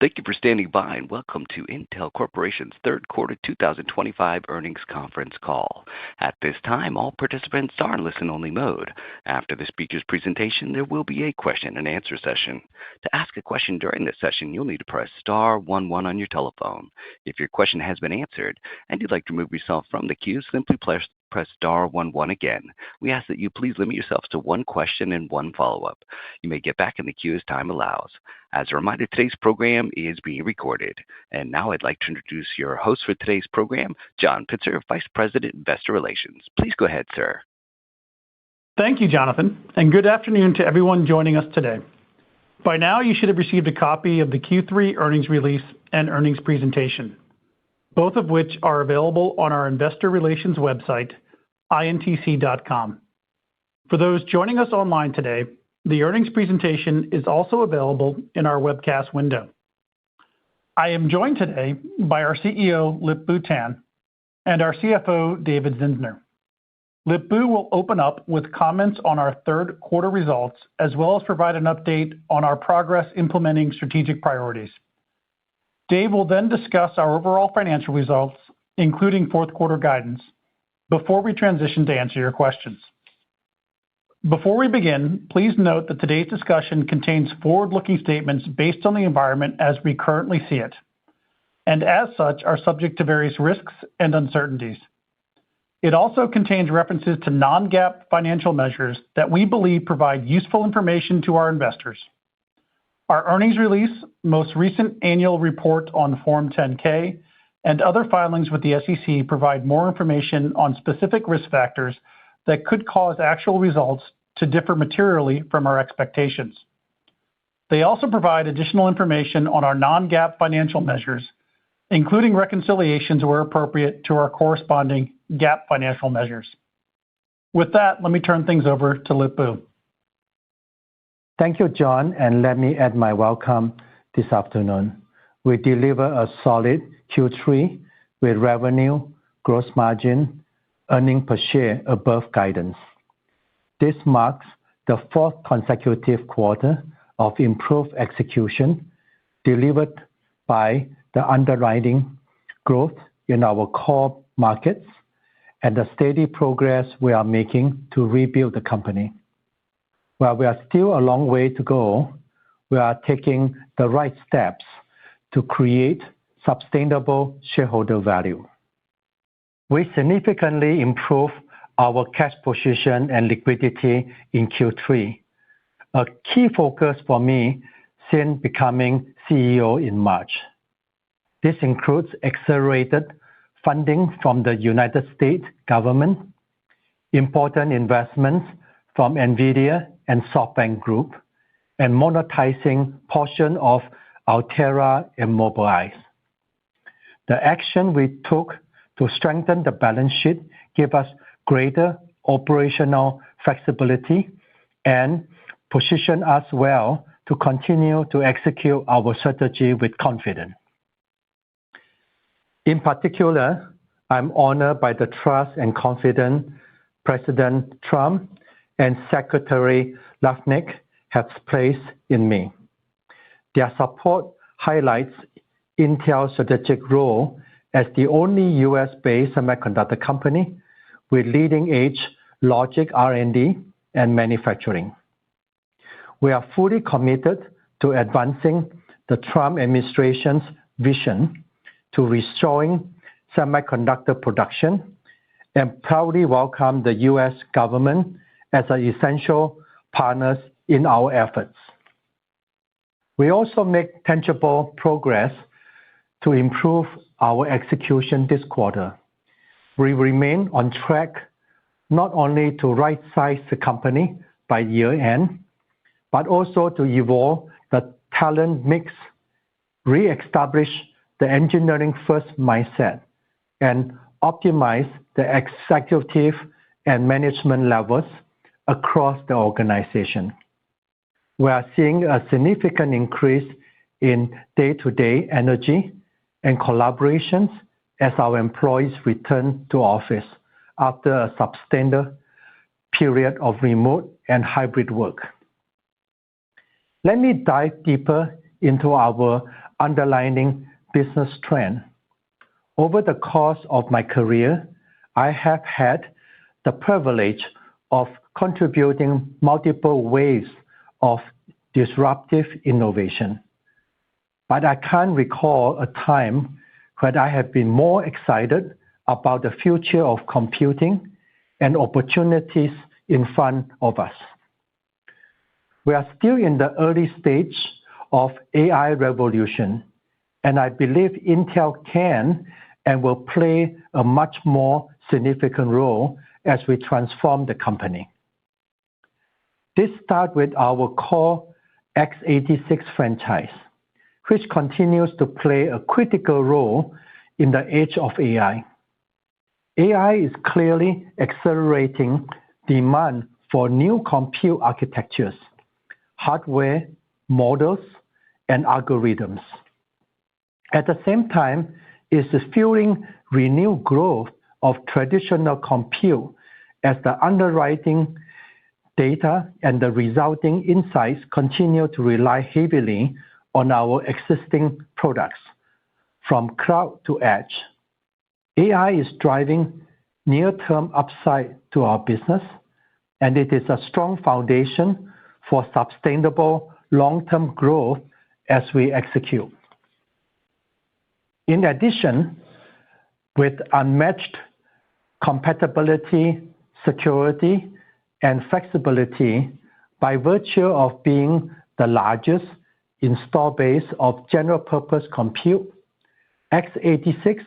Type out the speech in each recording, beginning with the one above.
Thank you for standing by and welcome to Intel Corporation's third quarter 2025 earnings conference call. At this time, all participants are in listen-only mode. After the speaker's presentation, there will be a question-and-answer session. To ask a question during this session, you'll need to press star 11 on your telephone. If your question has been answered and you'd like to remove yourself from the queue, simply press star 11 again. We ask that you please limit yourselves to one question and one follow-up. You may get back in the queue as time allows. As a reminder, today's program is being recorded. And now I'd like to introduce your host for today's program, John Pitzer, Vice President, Investor Relations. Please go ahead, sir. Thank you, Jonathan, and good afternoon to everyone joining us today. By now, you should have received a copy of the Q3 earnings release and earnings presentation, both of which are available on our Investor Relations website, intc.com. For those joining us online today, the earnings presentation is also available in our webcast window. I am joined today by our CEO, Lip-Bu Tan, and our CFO, David Zinsner. Lip-Bu will open up with comments on our third quarter results, as well as provide an update on our progress implementing strategic priorities. Dave will then discuss our overall financial results, including fourth quarter guidance, before we transition to answer your questions. Before we begin, please note that today's discussion contains forward-looking statements based on the environment as we currently see it, and as such are subject to various risks and uncertainties. It also contains references to non-GAAP financial measures that we believe provide useful information to our investors. Our earnings release, most recent annual report on Form 10-K, and other filings with the SEC provide more information on specific risk factors that could cause actual results to differ materially from our expectations. They also provide additional information on our non-GAAP financial measures, including reconciliations where appropriate to our corresponding GAAP financial measures. With that, let me turn things over to Lip-Bu. Thank you, John, and let me add my welcome this afternoon. We deliver a solid Q3 with revenue, gross margin, earnings per share above guidance. This marks the fourth consecutive quarter of improved execution delivered by the underlying growth in our core markets and the steady progress we are making to rebuild the company. While we are still a long way to go, we are taking the right steps to create sustainable shareholder value. We significantly improved our cash position and liquidity in Q3, a key focus for me since becoming CEO in March. This includes accelerated funding from the United States government, important investments from NVIDIA and SoftBank Group, and monetizing portion of Altera and Mobileye. The action we took to strengthen the balance sheet gave us greater operational flexibility and position us well to continue to execute our strategy with confidence. In particular, I'm honored by the trust and confidence President Trump and Secretary Lafnick have placed in me. Their support highlights Intel's strategic role as the only U.S.-based semiconductor company with leading-edge logic R&D and manufacturing. We are fully committed to advancing the Trump administration's vision to restoring semiconductor production and proudly welcome the U.S. government as an essential partner in our efforts. We also make tangible progress to improve our execution this quarter. We remain on track not only to right-size the company by year-end, but also to evolve the talent mix, re-establish the engineering-first mindset, and optimize the executive and management levels across the organization. We are seeing a significant increase in day-to-day energy and collaborations as our employees return to office after a substantial period of remote and hybrid work. Let me dive deeper into our underlining business trend. Over the course of my career, I have had the privilege of contributing multiple waves of disruptive innovation. But I can't recall a time when I have been more excited about the future of computing and opportunities in front of us. We are still in the early stage of AI revolution, and I believe Intel can and will play a much more significant role as we transform the company. This starts with our core x86 franchise, which continues to play a critical role in the age of AI. AI is clearly accelerating demand for new compute architectures, hardware, models, and algorithms. At the same time, it is fueling renewed growth of traditional compute as the underwriting data and the resulting insights continue to rely heavily on our existing products, from cloud to edge. AI is driving near-term upside to our business, and it is a strong foundation for sustainable long-term growth as we execute. In addition, with unmatched compatibility, security, and flexibility by virtue of being the largest install base of general-purpose compute, x86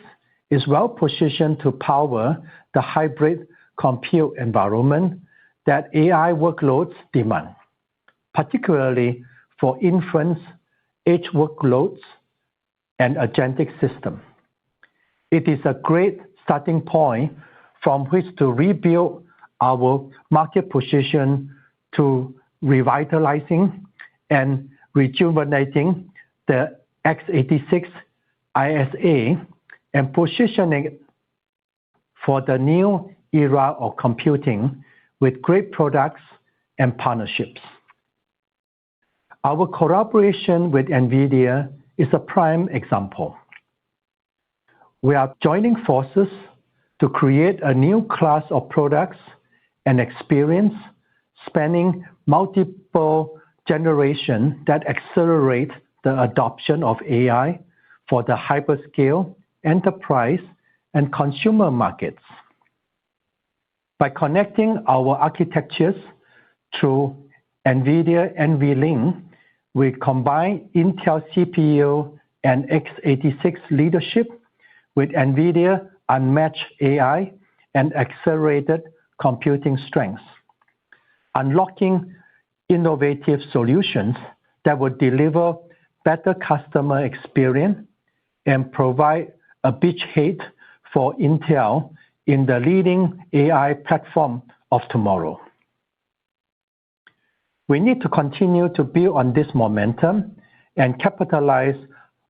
is well-positioned to power the hybrid compute environment that AI workloads demand, particularly for inference, edge workloads, and agentic systems. It is a great starting point from which to rebuild our market position to revitalizing and rejuvenating the x86 ISA and positioning it for the new era of computing with great products and partnerships. Our collaboration with NVIDIA is a prime example. We are joining forces to create a new class of products and experience spanning multiple generations that accelerate the adoption of AI for the hyperscale, enterprise, and consumer markets. By connecting our architectures through NVIDIA NVLink, we combine Intel CPU and x86 leadership with NVIDIA unmatched AI and accelerated computing strengths, unlocking innovative solutions that will deliver better customer experience and provide a beachhead for Intel in the leading AI platform of tomorrow. We need to continue to build on this momentum and capitalize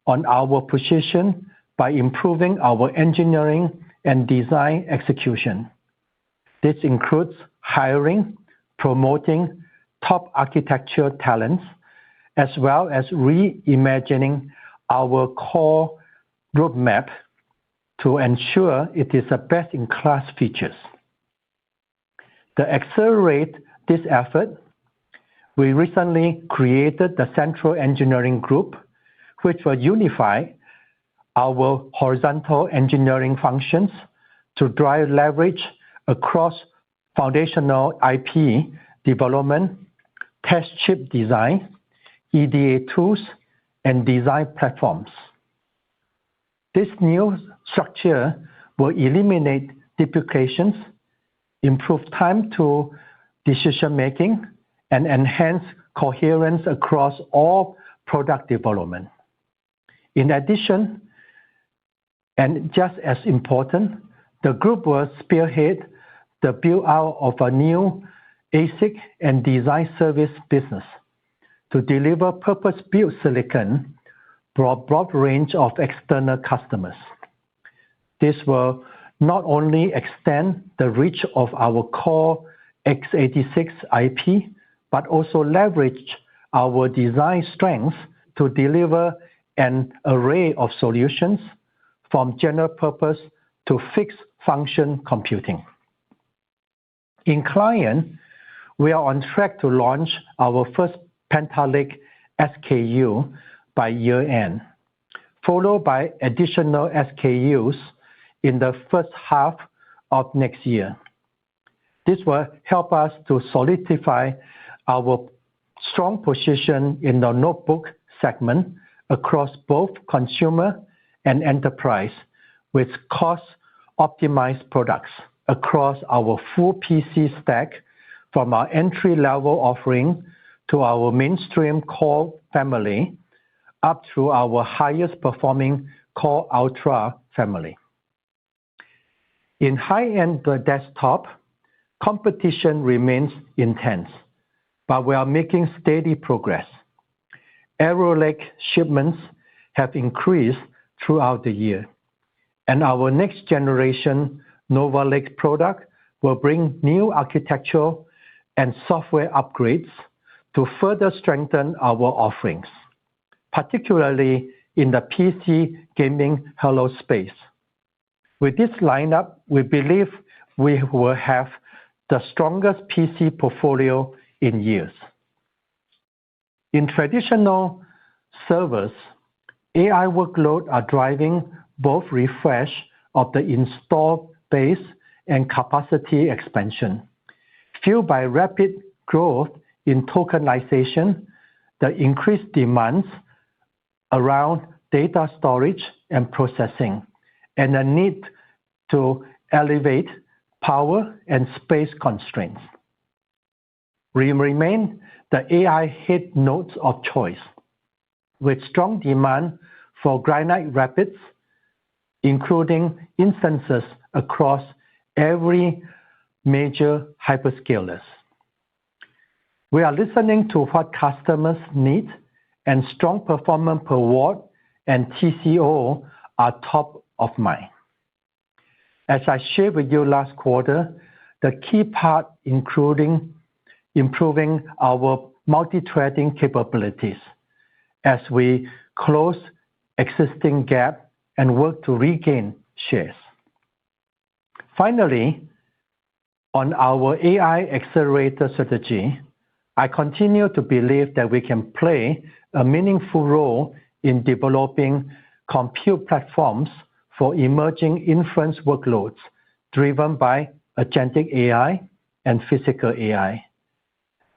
on our position by improving our engineering and design execution. This includes hiring, promoting top architecture talents, as well as reimagining our core roadmap to ensure it is the best-in-class features. To accelerate this effort, we recently created the Central Engineering Group, which will unify our horizontal engineering functions to drive leverage across foundational IP development, test chip design, EDA tools, and design platforms. This new structure will eliminate duplications, improve time to decision-making, and enhance coherence across all product development. In addition, and just as important, the group will spearhead the build-out of a new ASIC and design service business to deliver purpose-built silicon for a broad range of external customers. This will not only extend the reach of our core x86 IP, but also leverage our design strengths to deliver an array of solutions from general purpose to fixed function computing. In client, we are on track to launch our first Panther Lake SKU by year-end, followed by additional SKUs in the first half of next year. This will help us to solidify our strong position in the notebook segment across both consumer and enterprise, with cost-optimized products across our full PC stack, from our entry-level offering to our mainstream Core family, up through our highest-performing Core Ultra family. In high-end desktop, competition remains intense, but we are making steady progress. Arrow Lake shipments have increased throughout the year, and our next-generation Nova Lake product will bring new architectural and software upgrades to further strengthen our offerings, particularly in the PC gaming Halo space. With this lineup, we believe we will have the strongest PC portfolio in years. In traditional servers, AI workloads are driving both refresh of the installed base and capacity expansion. Fueled by rapid growth in tokenization, the increased demands around data storage and processing, and the need to elevate power and space constraints. We remain the AI head nodes of choice, with strong demand for Granite Rapids, including instances across every major hyperscalers. We are listening to what customers need, and strong performance per watt and TCO are top of mind. As I shared with you last quarter, the key part including improving our multi-threading capabilities as we close existing gap and work to regain shares. Finally, on our AI accelerator strategy, I continue to believe that we can play a meaningful role in developing compute platforms for emerging inference workloads driven by agentic AI and physical AI.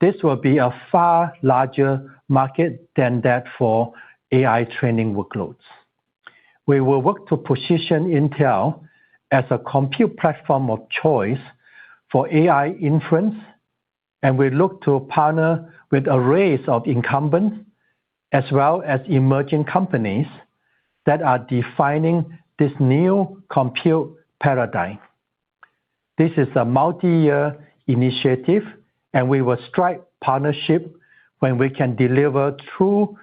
This will be a far larger market than that for AI training workloads. We will work to position Intel as a compute platform of choice for AI inference, and we look to partner with arrays of incumbents as well as emerging companies that are defining this new compute paradigm. This is a multi-year initiative, and we will strike partnership when we can deliver true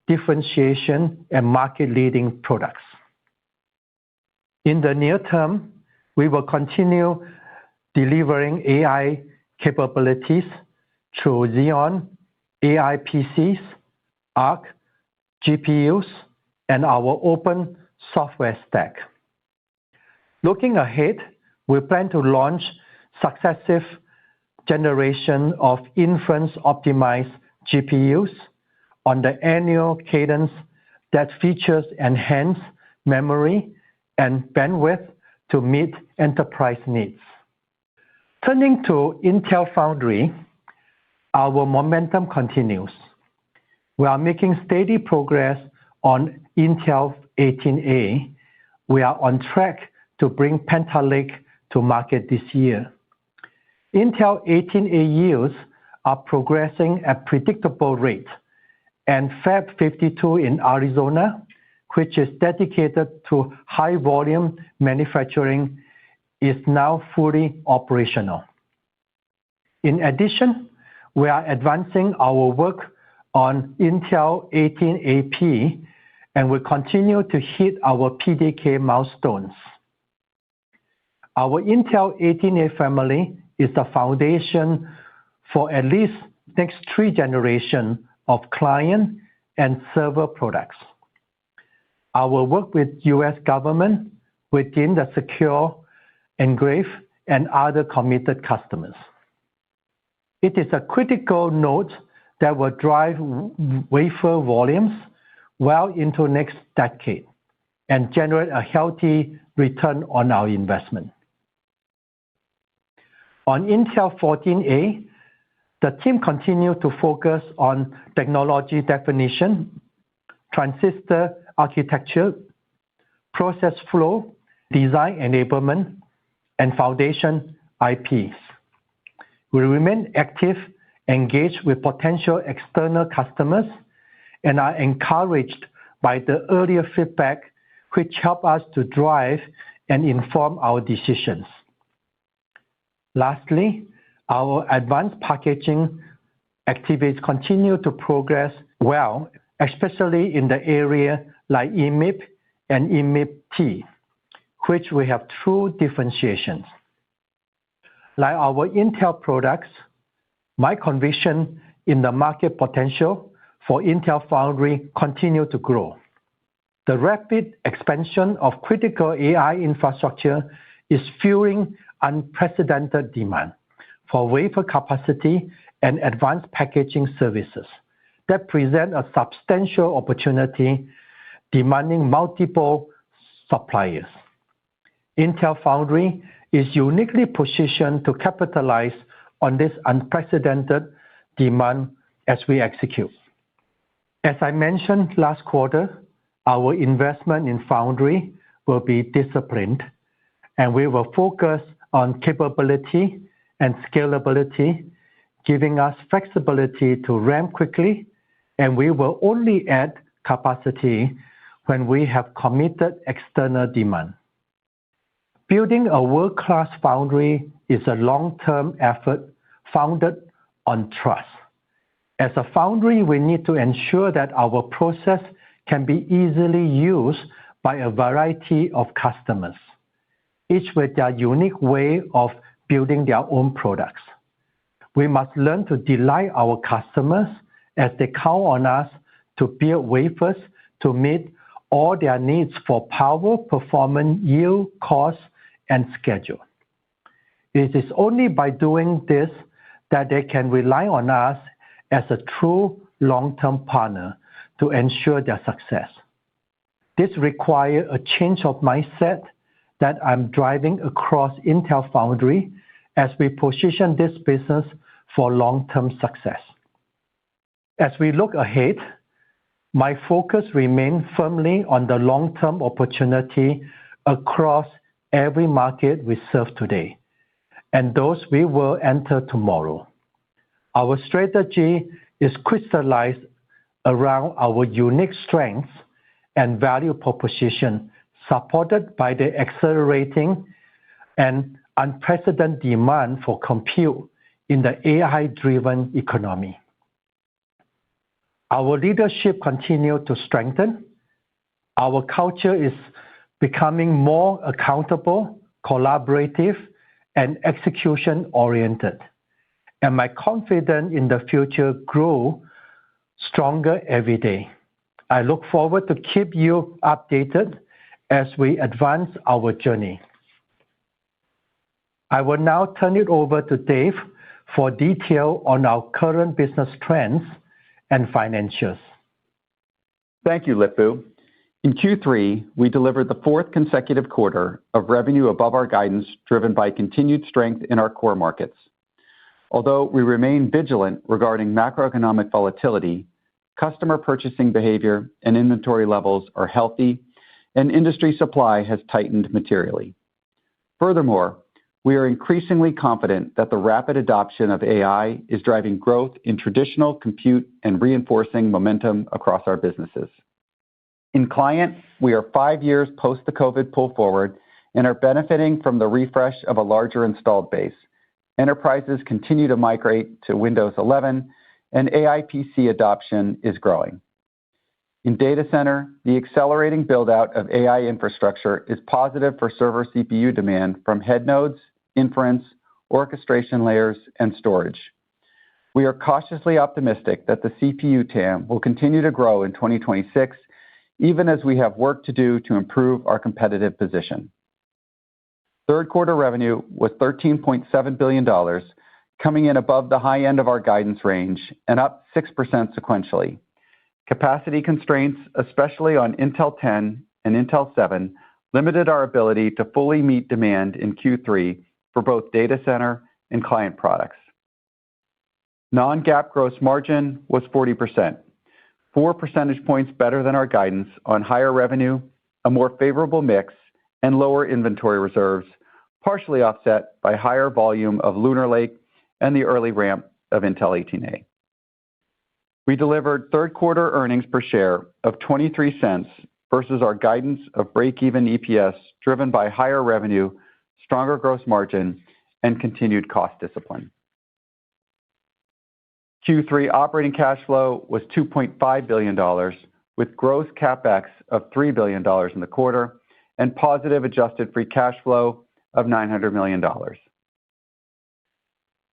differentiation and market-leading products. In the near term, we will continue delivering AI capabilities through Xeon, AI PCs, Arc, GPUs, and our open software stack. Looking ahead, we plan to launch successive generation of inference-optimized GPUs on the annual cadence that features enhanced memory and bandwidth to meet enterprise needs. Turning to Intel Foundry, our momentum continues. We are making steady progress on Intel 18A. We are on track to bring Panther Lake to market this year. Intel 18A yields are progressing at predictable rate, and Fab 52 in Arizona, which is dedicated to high-volume manufacturing, is now fully operational. In addition, we are advancing our work on Intel 18AP, and we continue to hit our PDK milestones. Our Intel 18A family is the foundation for at least next 3 generations of client and server products. our work with U.S. government within the secure enclave and other committed customers. It is a critical node that will drive wafer volumes well into next decade and generate a healthy return on our investment. On Intel 14A, the team continued to focus on technology definition, transistor architecture, process flow, design enablement, and foundation IPs. We remain active, engaged with potential external customers, and are encouraged by the earlier feedback, which help us to drive and inform our decisions. Lastly, our advanced packaging activities continue to progress well, especially in the area like EMIB and EMIB-T, which we have true differentiations. Like our Intel products, my conviction in the market potential for Intel Foundry continue to grow. The rapid expansion of critical AI infrastructure is fueling unprecedented demand for wafer capacity and advanced packaging services that present a substantial opportunity demanding multiple suppliers. Intel Foundry is uniquely positioned to capitalize on this unprecedented demand as we execute. As I mentioned last quarter, our investment in Foundry will be disciplined, and we will focus on capability and scalability, giving us flexibility to ramp quickly, and we will only add capacity when we have committed external demand. Building a world-class foundry is a long-term effort founded on trust. As a foundry, we need to ensure that our process can be easily used by a variety of customers, each with their unique way of building their own products. We must learn to delight our customers as they count on us to build wafers to meet all their needs for power, performance, yield, cost, and schedule. It is only by doing this that they can rely on us as a true long-term partner to ensure their success. This requires a change of mindset that I'm driving across Intel Foundry as we position this business for long-term success. As we look ahead, my focus remains firmly on the long-term opportunity across every market we serve today, and those we will enter tomorrow. Our strategy is crystallized around our unique strengths and value proposition, supported by the accelerating and unprecedented demand for compute in the AI-driven economy. Our leadership continues to strengthen. Our culture is becoming more accountable, collaborative, and execution-oriented, and my confidence in the future grows stronger every day. I look forward to keep you updated as we advance our journey. I will now turn it over to Dave for detail on our current business trends and financials. Thank you, Lip-Bu. In Q3, we delivered the fourth consecutive quarter of revenue above our guidance, driven by continued strength in our core markets. Although we remain vigilant regarding macroeconomic volatility, customer purchasing behavior and inventory levels are healthy, and industry supply has tightened materially. Furthermore, we are increasingly confident that the rapid adoption of AI is driving growth in traditional compute and reinforcing momentum across our businesses. In client, we are 5 years post the COVID pull forward and are benefiting from the refresh of a larger installed base. Enterprises continue to migrate to Windows 11, and AI PC adoption is growing. In data center, the accelerating build-out of AI infrastructure is positive for server CPU demand from head nodes, inference, orchestration layers, and storage. We are cautiously optimistic that the CPU TAM will continue to grow in 2026, even as we have work to do to improve our competitive position. Third quarter revenue was $13.7 billion, coming in above the high end of our guidance range and up 6% sequentially. Capacity constraints, especially on Intel 10 and Intel 7, limited our ability to fully meet demand in Q3 for both data center and client products. Non-GAAP gross margin was 40%, 4 percentage points better than our guidance on higher revenue, a more favorable mix, and lower inventory reserves, partially offset by higher volume of Lunar Lake and the early ramp of Intel 18A. We delivered third quarter earnings per share of 23 cents versus our guidance of break-even EPS driven by higher revenue, stronger gross margin, and continued cost discipline. Q3 operating cash flow was $2.5 billion, with gross CapEx of $3 billion in the quarter and positive adjusted free cash flow of $900 million.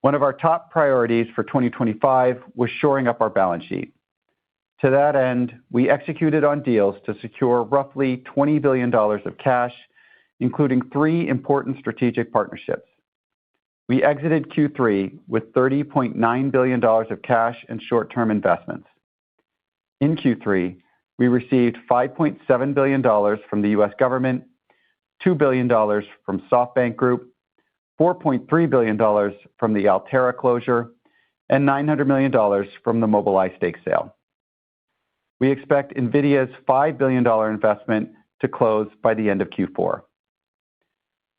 One of our top priorities for 2025 was shoring up our balance sheet. To that end, we executed on deals to secure roughly $20 billion of cash, including 3 important strategic partnerships. We exited Q3 with $30.9 billion of cash and short-term investments. In Q3, we received $5.7 billion from the U.S. government, $2 billion from SoftBank Group, $4.3 billion from the Altera closure, and $900 million from the Mobileye stake sale. We expect NVIDIA's $5 billion investment to close by the end of Q4.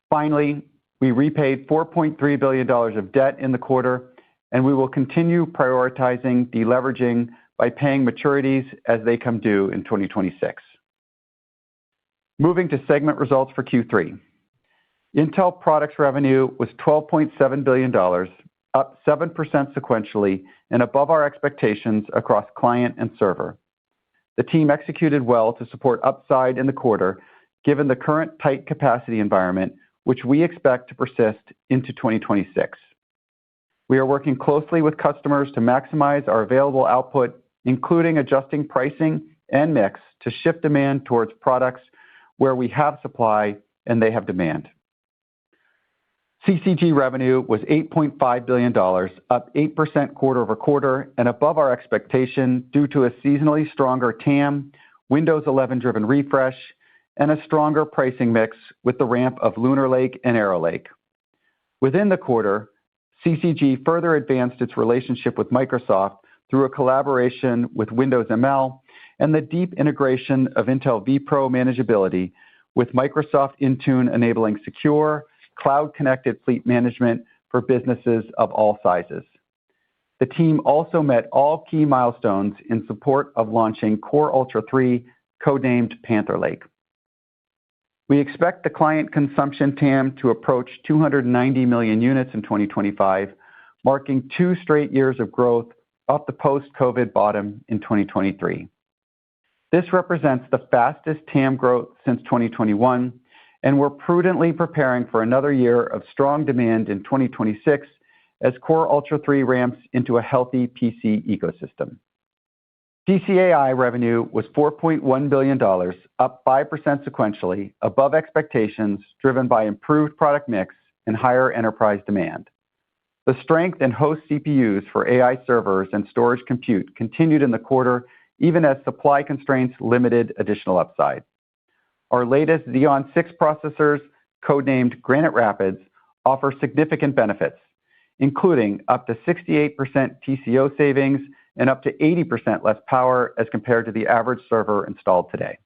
Finally, we repaid $4.3 billion of debt in the quarter, and we will continue prioritizing deleveraging by paying maturities as they come due in 2026. Moving to segment results for Q3. Intel products revenue was $12.7 billion, up 7% sequentially and above our expectations across client and server. The team executed well to support upside in the quarter, given the current tight capacity environment, which we expect to persist into 2026. We are working closely with customers to maximize our available output, including adjusting pricing and mix to shift demand towards products where we have supply and they have demand. CCG revenue was $8.5 billion, up 8% quarter over quarter and above our expectation due to a seasonally stronger TAM, Windows 11-driven refresh, and a stronger pricing mix with the ramp of Lunar Lake and Arrow Lake. Within the quarter, CCG further advanced its relationship with Microsoft through a collaboration with Windows ML and the deep integration of Intel vPro manageability, with Microsoft Intune enabling secure, cloud-connected fleet management for businesses of all sizes. The team also met all key milestones in support of launching Core Ultra 3, codenamed Panther Lake. We expect the client consumption TAM to approach 290 million units in 2025, marking 2 straight years of growth off the post-COVID bottom in 2023. This represents the fastest TAM growth since 2021, and we're prudently preparing for another year of strong demand in 2026 as Core Ultra 3 ramps into a healthy PC ecosystem. DCAI revenue was $4.1 billion, up 5% sequentially, above expectations driven by improved product mix and higher enterprise demand. The strength in host CPUs for AI servers and storage compute continued in the quarter, even as supply constraints limited additional upside. Our latest Xeon 6 processors, codenamed Granite Rapids, offer significant benefits, including up to 68% TCO savings and up to 80% less power as compared to the average server installed today.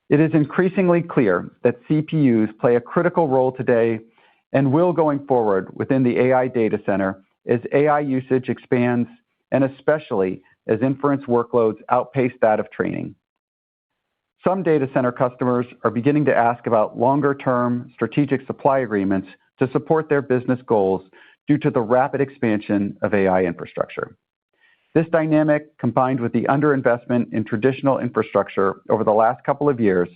It is increasingly clear that CPUs play a critical role today and will going forward within the AI data center as AI usage expands and especially as inference workloads outpace that of training. Some data center customers are beginning to ask about longer-term strategic supply agreements to support their business goals due to the rapid expansion of AI infrastructure. This dynamic, combined with the underinvestment in traditional infrastructure over the last couple of years,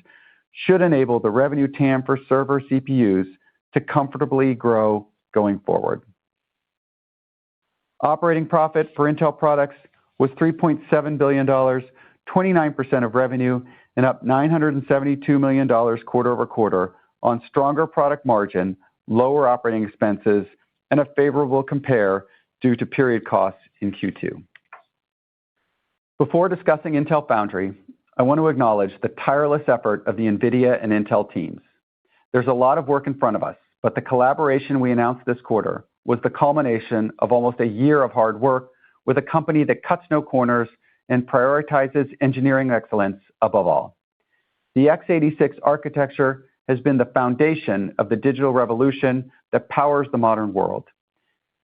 should enable the revenue TAM for server CPUs to comfortably grow going forward. Operating profit for Intel products was $3.7 billion, 29% of revenue, and up $972 million quarter-over-quarter on stronger product margin, lower operating expenses, and a favorable compare due to period costs in Q2. Before discussing Intel Foundry, I want to acknowledge the tireless effort of the NVIDIA and Intel teams. There's a lot of work in front of us, but the collaboration we announced this quarter was the culmination of almost a year of hard work with a company that cuts no corners and prioritizes engineering excellence above all. The x86 architecture has been the foundation of the digital revolution that powers the modern world.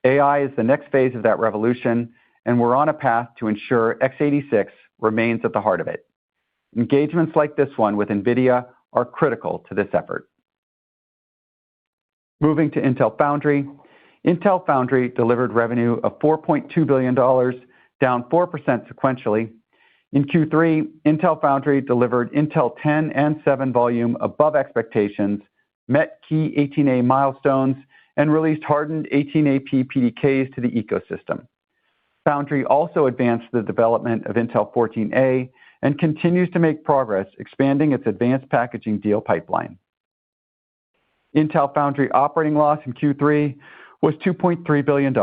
AI is the next phase of that revolution, and we're on a path to ensure x86 remains at the heart of it. Engagements like this one with NVIDIA are critical to this effort. Moving to Intel Foundry, Intel Foundry delivered revenue of $4.2 billion, down 4% sequentially. In Q3, Intel Foundry delivered Intel 10 and 7 volume above expectations, met key 18A milestones, and released hardened 18AP PDKs to the ecosystem. Foundry also advanced the development of Intel 14A and continues to make progress expanding its advanced packaging deal pipeline. Intel Foundry operating loss in Q3 was $2.3 billion,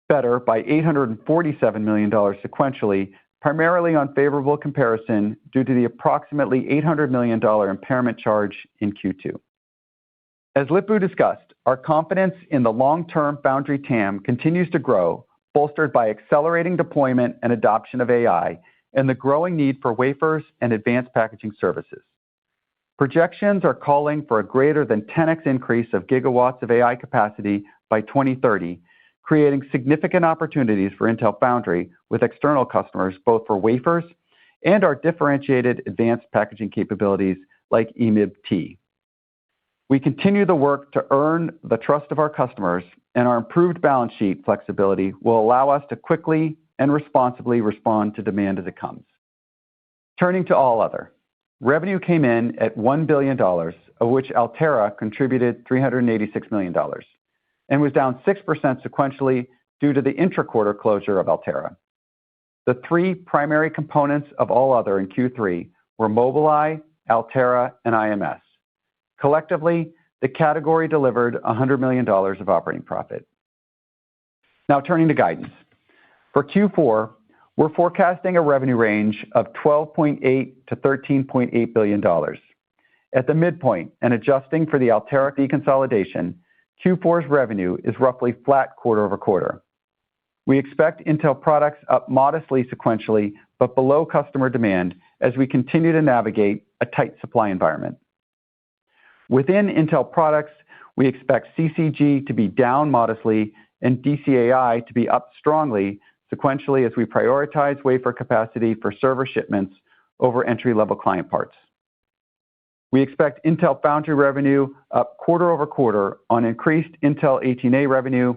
better by $847 million sequentially, primarily on favorable comparison due to the approximately $800 million impairment charge in Q2. As Lip-Bu discussed, our confidence in the long-term Foundry TAM continues to grow, bolstered by accelerating deployment and adoption of AI and the growing need for wafers and advanced packaging services. Projections are calling for a greater than 10x increase of gigawatts of AI capacity by 2030, creating significant opportunities for Intel Foundry with external customers, both for wafers and our differentiated advanced packaging capabilities like EMIB-T. We continue the work to earn the trust of our customers, and our improved balance sheet flexibility will allow us to quickly and responsibly respond to demand as it comes. Turning to all other. Revenue came in at $1 billion, of which Altera contributed $386 million, and was down 6% sequentially due to the intra-quarter closure of Altera. The three primary components of all other in Q3 were Mobileye, Altera, and IMS. Collectively, the category delivered $100 million of operating profit. Now turning to guidance. For Q4, we're forecasting a revenue range of $12.8 to $13.8 billion. At the midpoint and adjusting for the Altera deconsolidation, Q4's revenue is roughly flat quarter-over-quarter. We expect Intel products up modestly sequentially, but below customer demand as we continue to navigate a tight supply environment. Within Intel products, we expect CCG to be down modestly and DCAI to be up strongly sequentially as we prioritize wafer capacity for server shipments over entry-level client parts. We expect Intel Foundry revenue up quarter-over-quarter on increased Intel 18A revenue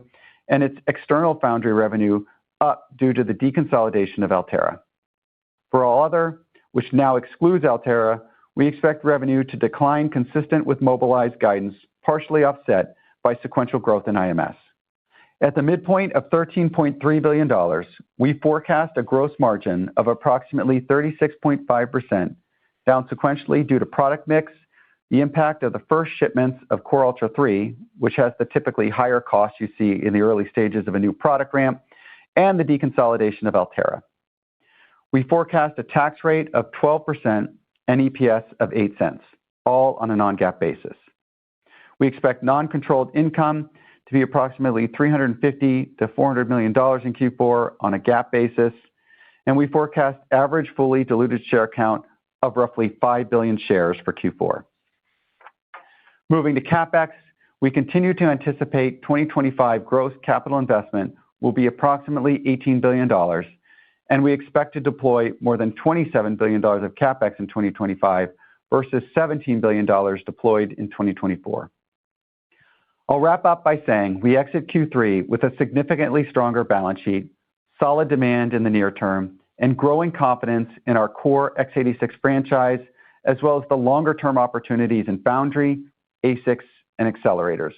and its external Foundry revenue up due to the deconsolidation of Altera. For all other, which now excludes Altera, we expect revenue to decline consistent with Mobileye's guidance, partially offset by sequential growth in IMS. At the midpoint of $13.3 billion, we forecast a gross margin of approximately 36.5%, down sequentially due to product mix, the impact of the first shipments of Core Ultra 3, which has the typically higher cost you see in the early stages of a new product ramp, and the deconsolidation of Altera. We forecast a tax rate of 12% and EPS of 8 cents, all on a non-GAAP basis. We expect non-controlled income to be approximately $350 to $400 million in Q4 on a GAAP basis, and we forecast average fully diluted share count of roughly 5 billion shares for Q4. Moving to CapEx, we continue to anticipate 2025 gross capital investment will be approximately $18 billion, and we expect to deploy more than $27 billion of CapEx in 2025 versus $17 billion deployed in 2024. I'll wrap up by saying we exit Q3 with a significantly stronger balance sheet, solid demand in the near term, and growing confidence in our core x86 franchise, as well as the longer-term opportunities in Foundry, ASICs, and accelerators.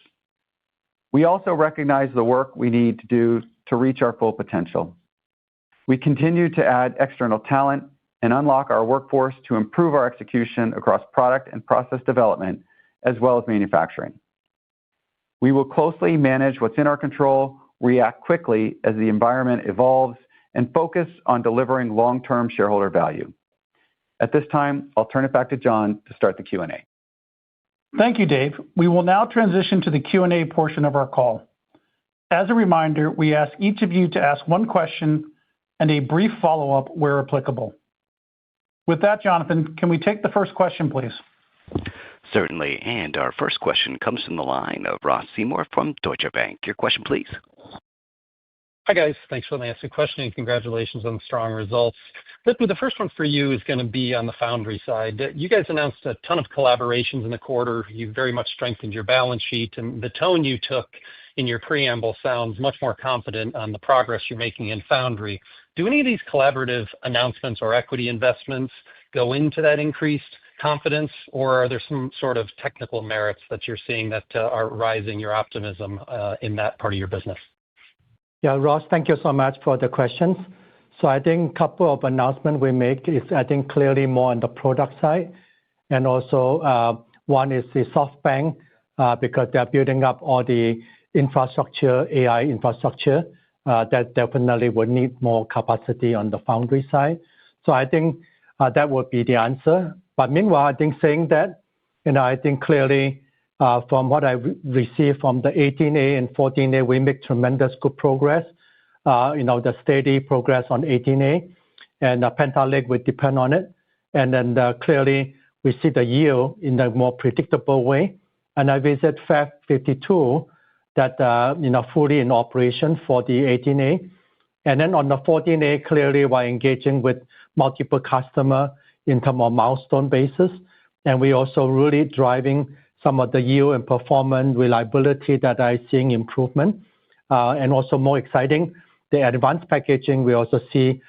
We also recognize the work we need to do to reach our full potential. We continue to add external talent and unlock our workforce to improve our execution across product and process development, as well as manufacturing. We will closely manage what's in our control, react quickly as the environment evolves, and focus on delivering long-term shareholder value. At this time, I'll turn it back to John to start the Q&A. Thank you, Dave. We will now transition to the Q&A portion of our call. As a reminder, we ask each of you to ask one question and a brief follow-up where applicable. With that, Jonathan, can we take the first question, please? Certainly. And our first question comes from the line of Ross Seymore from Deutsche Bank. Your question, please. Hi, guys. Thanks for the question, and congratulations on the strong results. Lip-Bu, the first one for you is going to be on the foundry side. You guys announced a ton of collaborations in the quarter. You very much strengthened your balance sheet, and the tone you took in your preamble sounds much more confident on the progress you're making in foundry. Do any of these collaborative announcements or equity investments go into that increased confidence, or are there some sort of technical merits that you're seeing that are rising your optimism in that part of your business? Yeah, Ross, thank you so much for the questions. So I think a couple of announcements we make is, I think, clearly more on the product side. And also one is the SoftBank because they're building up all the infrastructure, AI infrastructure that definitely would need more capacity on the foundry side. So I think that would be the answer. But meanwhile, I think saying that, I think clearly from what I received from the 18A and 14A, we make tremendous good progress. The steady progress on 18A and Panther Lake would depend on it. And then clearly we see the yield in a more predictable way. And I visit Fab 52 that fully in operation for the 18A. And then on the 14A, clearly we're engaging with multiple customers in terms of milestone basis. And we also really driving some of the yield and performance reliability that I'm seeing improvement. And also more exciting, the advanced packaging, we also see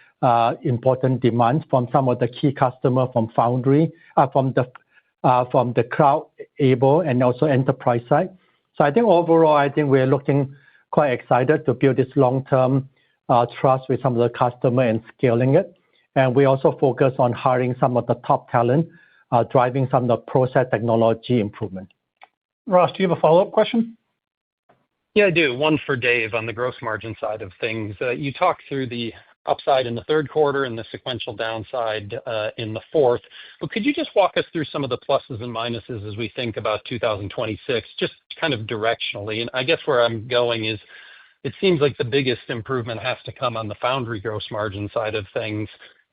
important demands from some of the key customers from foundry, from the cloud able and also enterprise side. So I think overall, I think we're looking quite excited to build this long-term trust with some of the customers and scaling it. And we also focus on hiring some of the top talent, driving some of the process technology improvement. Ross, do you have a follow-up question? Yeah, I do. One for Dave on the gross margin side of things. You talked through the upside in the third quarter and the sequential downside in the fourth. But could you just walk us through some of the pluses and minuses as we think about 2026, just kind of directionally? And I guess where I'm going is it seems like the biggest improvement has to come on the foundry gross margin side of things.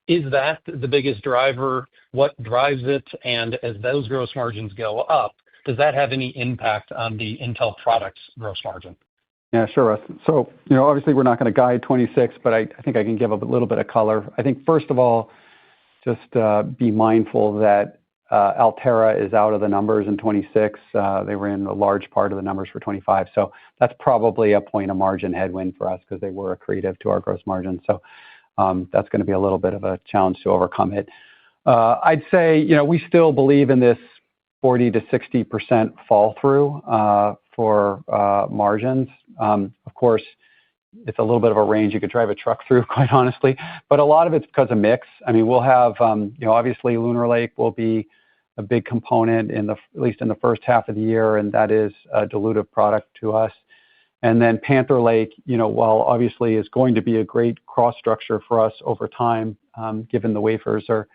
Is that the biggest driver? What drives it? And as those gross margins go up, does that have any impact on the Intel products gross margin? Yeah, sure, Russ. So, obviously we're not going to guide 26, but I think I can give a little bit of color. I think first of all, just be mindful that Altera is out of the numbers in 26. They were in a large part of the numbers for 25. So that's probably a point of margin headwind for us because they were accretive to our gross margin. So that's going to be a little bit of a challenge to overcome it. I'd say, we still believe in this 40 to 60% fall through for margins. Of course, it's a little bit of a range you could drive a truck through, quite honestly. But a lot of it's because of mix. I mean, we'll have, obviously Lunar Lake will be a big component at least in the first half of the year, and that is a dilutive product to us. And then Panther Lake, while obviously is going to be a great cross structure for us over time, given the wafers are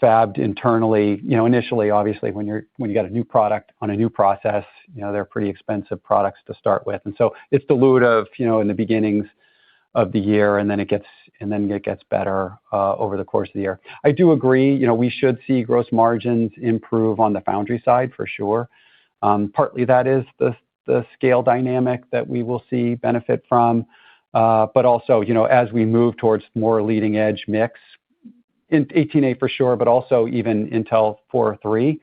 fabbed internally. Initially, obviously, when you got a new product on a new process, they're pretty expensive products to start with, and so it's dilutive, in the beginnings of the year, and then it gets better over the course of the year. I do agree. We should see gross margins improve on the foundry side for sure. Partly that is the scale dynamic that we will see benefit from, but also, as we move towards more leading edge mix. In 18A for sure, but also even Intel 4 3,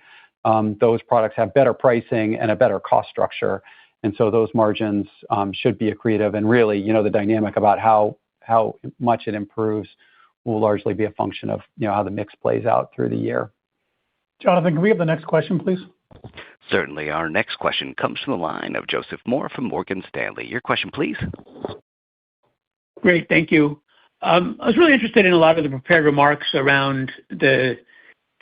those products have better pricing and a better cost structure. And so those margins should be accretive. And really, the dynamic about how much it improves will largely be a function of, how the mix plays out through the year. Jonathan, can we have the next question, please? Certainly. Our next question comes from the line of Joseph Moore from Morgan Stanley. Your question, please. Great. Thank you. I was really interested in a lot of the prepared remarks around the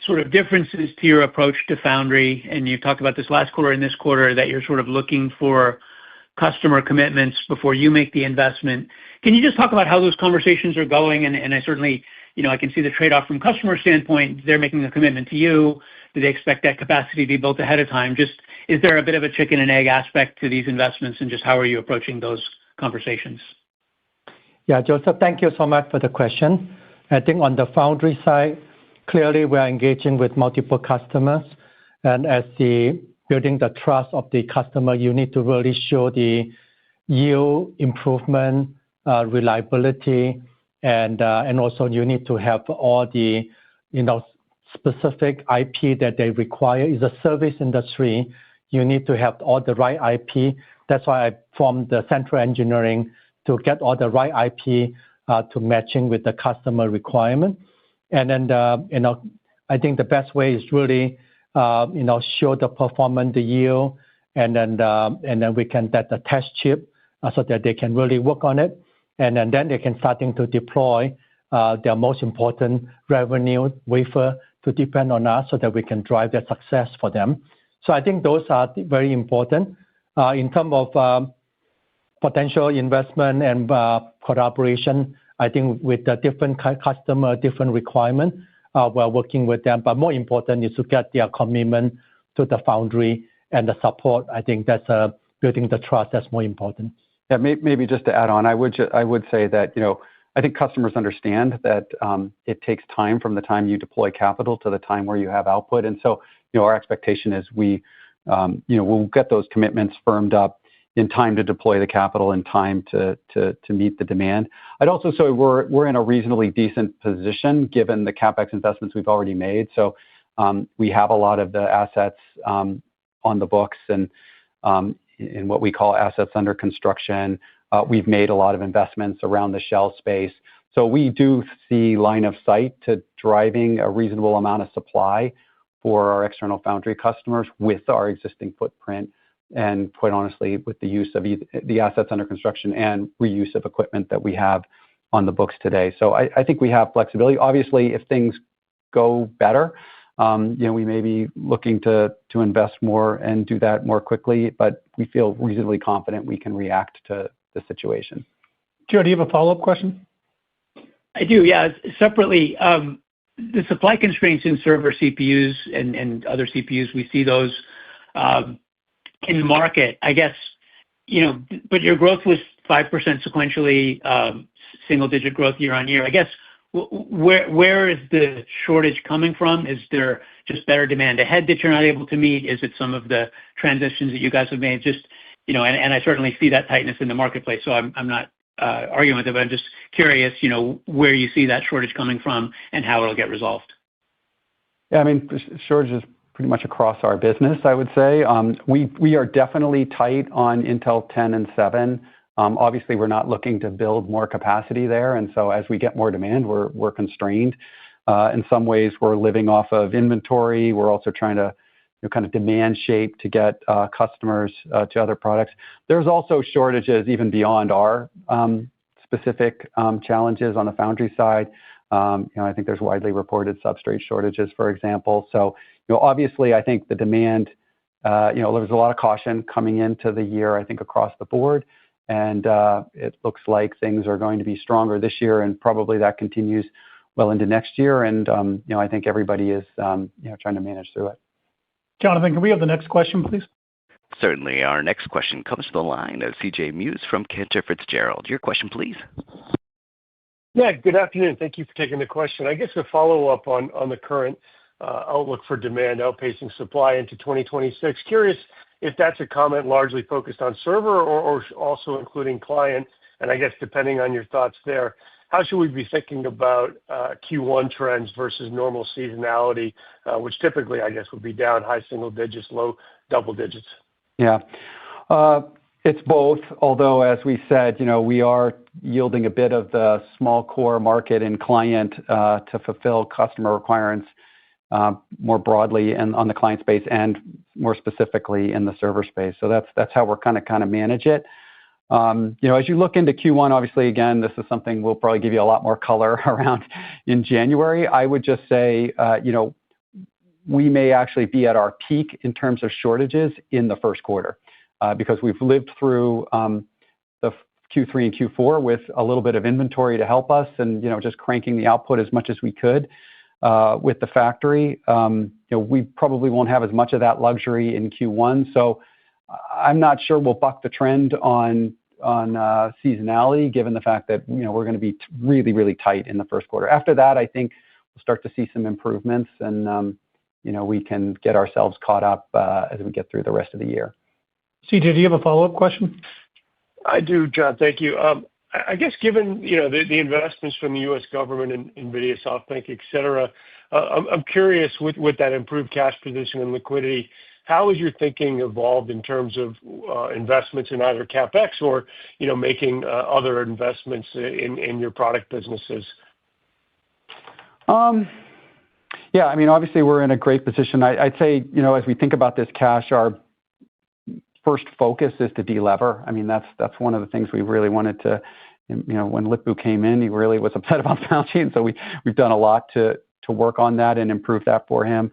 sort of differences to your approach to foundry. And you talked about this last quarter and this quarter that you're sort of looking for customer commitments before you make the investment. Can you just talk about how those conversations are going? And I certainly, I can see the trade-off from customer standpoint. They're making a commitment to you. Do they expect that capacity to be built ahead of time? Just, is there a bit of a chicken and egg aspect to these investments, and just how are you approaching those conversations? Yeah, Joseph, thank you so much for the question. I think on the foundry side, clearly we are engaging with multiple customers. And as building the trust of the customer, you need to really show the yield improvement, reliability, and also you need to have all the specific IP that they require. It's a service industry. You need to have all the right IP. That's why I formed the central engineering to get all the right IP to matching with the customer requirement. And then I think the best way is really show the performance, the yield, and then we can get the test chip so that they can really work on it, and then they can starting to deploy their most important revenue wafer to depend on us so that we can drive their success for them. So I think those are very important. In terms of potential investment and collaboration, I think with the different customer, different requirement, we're working with them. But more important is to get their commitment to the foundry and the support. I think that's building the trust that's more important. Yeah, maybe just to add on, I would say that I think customers understand that it takes time from the time you deploy capital to the time where you have output, and so our expectation is we'll get those commitments firmed up in time to deploy the capital, in time to meet the demand. I'd also say we're in a reasonably decent position given the CapEx investments we've already made. So we have a lot of the assets on the books and in what we call assets under construction. We've made a lot of investments around the shell space. So we do see line of sight to driving a reasonable amount of supply for our external foundry customers with our existing footprint, and quite honestly, with the use of the assets under construction and reuse of equipment that we have on the books today. So I think we have flexibility. Obviously, if things go better, we may be looking to invest more and do that more quickly, but we feel reasonably confident we can react to the situation. Joe, do you have a follow-up question? I do, yeah. Separately, the supply constraints in server CPUs and other CPUs, we see those in the market, I guess, but your growth was 5% sequentially, single-digit growth year on year. I guess, where is the shortage coming from? Is there just better demand ahead that you're not able to meet? Is it some of the transitions that you guys have made? Just, and I certainly see that tightness in the marketplace, so I'm not arguing with it, but I'm just curious, where you see that shortage coming from and how it'll get resolved. Yeah, I mean, shortage is pretty much across our business, I would say. We are definitely tight on Intel 10 and 7. Obviously, we're not looking to build more capacity there, and so as we get more demand, we're constrained. In some ways, we're living off of inventory. We're also trying to kind of demand shape to get customers to other products. There's also shortages even beyond our specific challenges on the foundry side. I think there's widely reported substrate shortages, for example. So obviously, I think the demand, there was a lot of caution coming into the year, I think, across the board. And it looks like things are going to be stronger this year, and probably that continues well into next year. And I think everybody is trying to manage through it. Jonathan, can we have the next question, please? Certainly. Our next question comes to the line of C.J. Muse from Cantor Fitzgerald. Your question, please. Yeah, good afternoon. Thank you for taking the question. I guess a follow-up on the current outlook for demand outpacing supply into 2026. Curious if that's a comment largely focused on server or also including client, and I guess depending on your thoughts there, how should we be thinking about Q1 trends versus normal seasonality, which typically, I guess, would be down high single digits, low double digits? Yeah, it's both. Although, as we said, we are yielding a bit of the small core market in client to fulfill customer requirements more broadly and on the client space and more specifically in the server space. So that's how we're kind of manage it. As you look into Q1, obviously, again, this is something we'll probably give you a lot more color around in January. I would just say, we may actually be at our peak in terms of shortages in the first quarter, because we've lived through the Q3 and Q4 with a little bit of inventory to help us and, just cranking the output as much as we could with the factory. We probably won't have as much of that luxury in Q1. So I'm not sure we'll buck the trend on seasonality, given the fact that, we're going to be really, really tight in the first quarter. After that, I think we'll start to see some improvements and, we can get ourselves caught up as we get through the rest of the year. CJ, do you have a follow-up question? I do, John. Thank you. I guess given, the investments from the U.S. government and NVIDIA, SoftBank, et cetera, I'm curious with that improved cash position and liquidity, how has your thinking evolved in terms of investments in either CapEx or, making other investments in your product businesses? Yeah, obviously we're in a great position. I'd say, as we think about this cash, our first focus is to delever. That's one of the things we really wanted to, when Lip-Bu came in, he really was upset about the balance sheet. And so we've done a lot to work on that and improve that for him.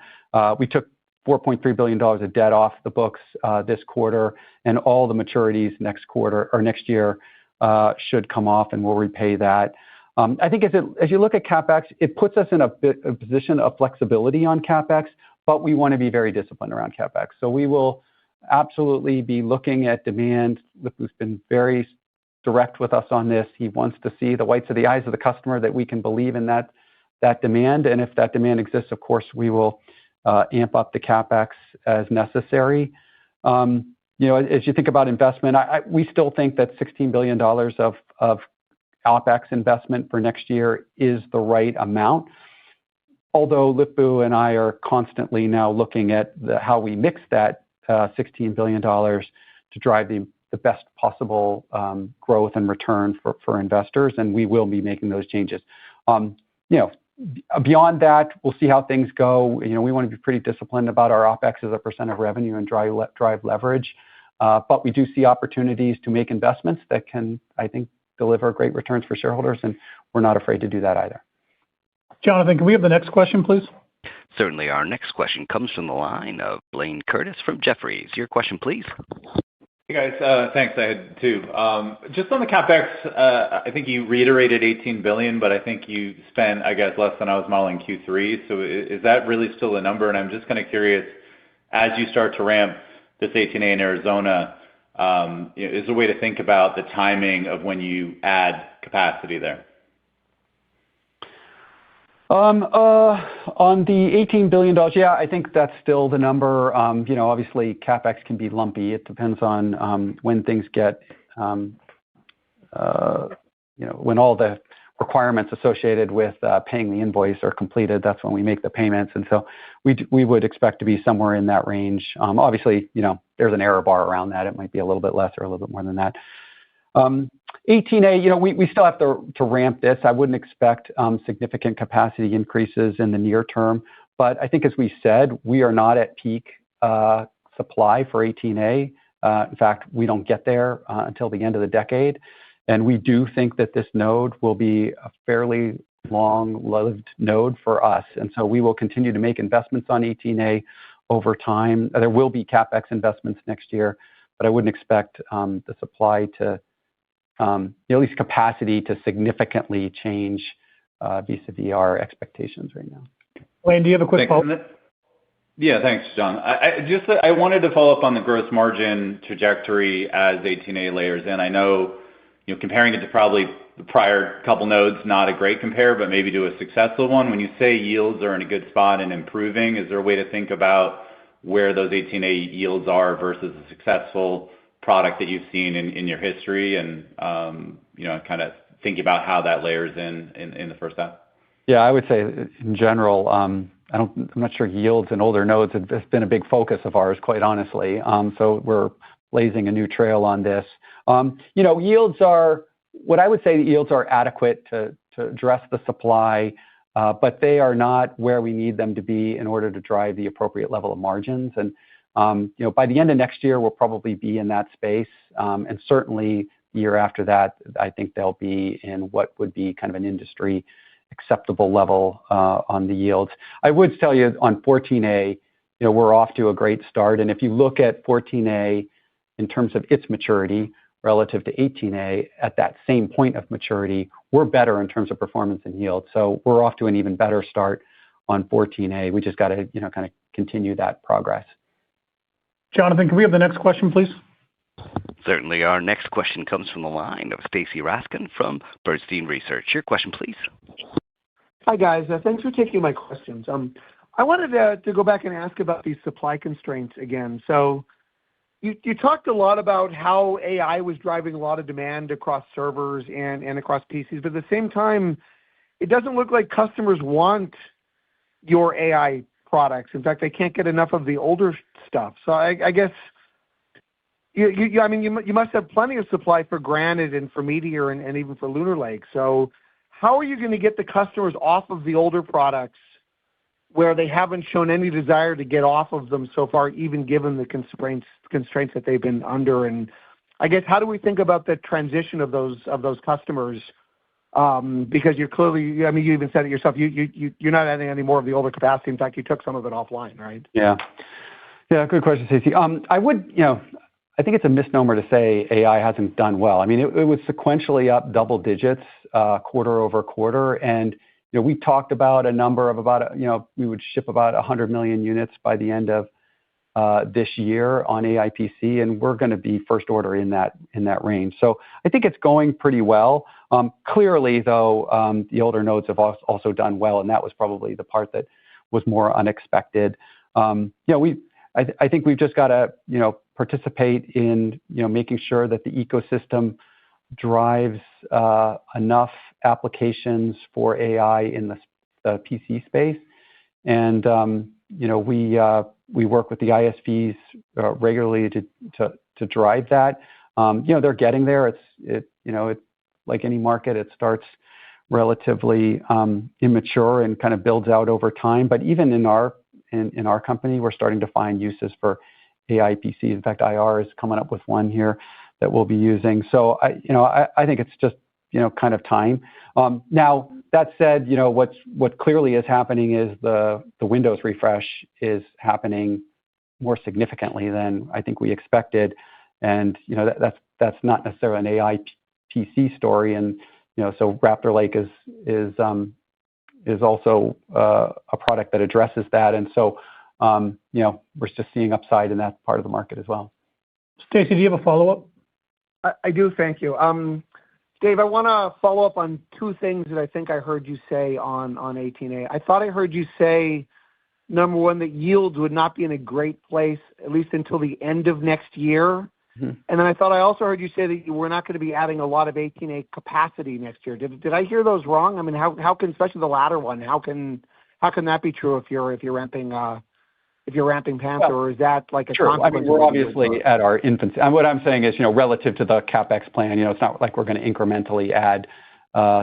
We took $4.3 billion of debt off the books this quarter, and all the maturities next quarter or next year should come off, and we'll repay that. I think as you look at CapEx, it puts us in a position of flexibility on CapEx, but we want to be very disciplined around CapEx. So we will absolutely be looking at demand. Lip-Bu's been very direct with us on this. He wants to see the whites of the eyes of the customer, that we can believe in that demand. And if that demand exists, of course, we will amp up the CapEx as necessary. As you think about investment, we still think that $16 billion of OpEx investment for next year is the right amount. Although Lip-Bu and I are constantly now looking at how we mix that $16 billion to drive the best possible growth and return for investors, and we will be making those changes. Beyond that, we'll see how things go. We want to be pretty disciplined about our OpEx as a % of revenue and drive leverage. But we do see opportunities to make investments that can, I think, deliver great returns for shareholders, and we're not afraid to do that either. Jonathan, can we have the next question, please? Certainly. Our next question comes from the line of Blayne Curtis from Jefferies. Your question, please. Hey, guys. Thanks. I had two. Just on the CapEx, I think you reiterated $18 billion, but I think you spent, less than I was modeling Q3. So is that really still the number? And I'm just kind of curious, as you start to ramp this 18A in Arizona, is there a way to think about the timing of when you add capacity there? On the $18 billion, yeah, I think that's still the number. Obviously CapEx can be lumpy. It depends on when things get, when all the requirements associated with paying the invoice are completed. That's when we make the payments, and so we would expect to be somewhere in that range. Obviously, there's an error bar around that. It might be a little bit less or a little bit more than that. 18A, we still have to ramp this. I wouldn't expect significant capacity increases in the near term, but I think, as we said, we are not at peak supply for 18A. In fact, we don't get there until the end of the decade, and we do think that this node will be a fairly long-lived node for us, and so we will continue to make investments on 18A over time. There will be CapEx investments next year, but I wouldn't expect the supply to at least capacity to significantly change vis-a-vis our expectations right now. Blayne, do you have a quick follow-up? Yeah, thanks, John. I wanted to follow up on the gross margin trajectory as 18A layers in. I know, comparing it to probably the prior couple nodes, not a great compare, but maybe to a successful one. When you say yields are in a good spot and improving, is there a way to think about where those 18A yields are versus a successful product that you've seen in your history, and kind of think about how that layers in the first half? Yeah, I would say in general, I'm not sure yields in older nodes have been a big focus of ours, quite honestly. So we're blazing a new trail on this. Yields are what I would say. Yields are adequate to address the supply, but they are not where we need them to be in order to drive the appropriate level of margins. And by the end of next year, we'll probably be in that space. And certainly year after that, I think they'll be in what would be kind of an industry acceptable level on the yields. I would tell you on 14A, we're off to a great start. And if you look at 14A in terms of its maturity relative to 18A at that same point of maturity, we're better in terms of performance and yield. So we're off to an even better start on 14A. We just got to, kind of continue that progress. Jonathan, can we have the next question, please? Certainly. Our next question comes from the line of Stacy Rasgon from Bernstein Research. Your question, please. Hi, guys. Thanks for taking my questions. I wanted to go back and ask about these supply constraints again. So you talked a lot about how AI was driving a lot of demand across servers and across PCs, but at the same time, it doesn't look like customers want your AI products. In fact, they can't get enough of the older stuff. So I guess you must have plenty of supply for Granite and for Meteor and even for Lunar Lake. So how are you going to get the customers off of the older products where they haven't shown any desire to get off of them so far, even given the constraints that they've been under? And I guess, how do we think about the transition of those customers? Because you're clearly, you even said it yourself, you're not adding any more of the older capacity. In fact, you took some of it offline, right? Yeah. Good question, Stacey. I think it's a misnomer to say AI hasn't done well. I mean, it was sequentially up double digits quarter over quarter. And, we talked about a number of we would ship about 100 million units by the end of this year on AI PC, and we're going to be first order in that range. So I think it's going pretty well. Clearly, though, the older nodes have also done well, and that was probably the part that was more unexpected. I think we've just got to, participate in, making sure that the ecosystem drives enough applications for AI in the PC space. And, we work with the ISVs regularly to drive that. They're getting there. It's like any market, it starts relatively immature and kind of builds out over time. But even in our company, we're starting to find uses for AI PCs. In fact, IR is coming up with one here that we'll be using. So I think it's just kind of time. Now that said, what clearly is happening is the Windows refresh is happening more significantly than I think we expected, and that's not necessarily an AI PC story. And so Raptor Lake is also a product that addresses that, and so we're just seeing upside in that part of the market as well. Stacy, do you have a follow-up? I do, thank you. Dave, I want to follow up on two things that I think I heard you say on 18A. I thought I heard you say, number one, that yields would not be in a great place, at least until the end of next year. Mm-hmm. And then I thought I also heard you say that you were not going to be adding a lot of 18A capacity next year. Did I hear those wrong? I mean, how can, especially the latter one, how can that be true if you're ramping Panther, or is that like a consequence? I mean, we're obviously at our infancy. And what I'm saying is, relative to the CapEx plan, it's not like we're going to incrementally add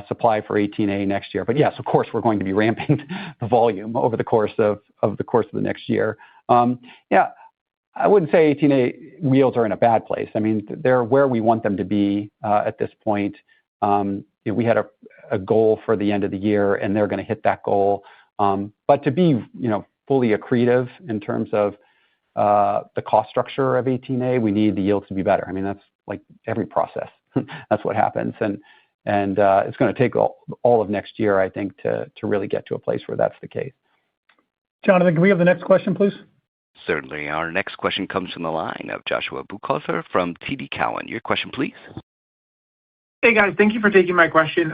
supply for 18A next year. But yes, of course, we're going to be ramping the volume over the course of the next year. I wouldn't say 18A yields are in a bad place. I mean, they're where we want them to be at this point. We had a goal for the end of the year, and they're going to hit that goal. But to be, fully accretive in terms of the cost structure of 18A, we need the yields to be better. I mean, that's like every process. That's what happens. And it's going to take all of next year, I think, to really get to a place where that's the case. Jonathan, can we have the next question, please? Certainly. Our next question comes from the line of Joshua Buchalter from TD Cowen. Your question, please. Hey, guys. Thank you for taking my question.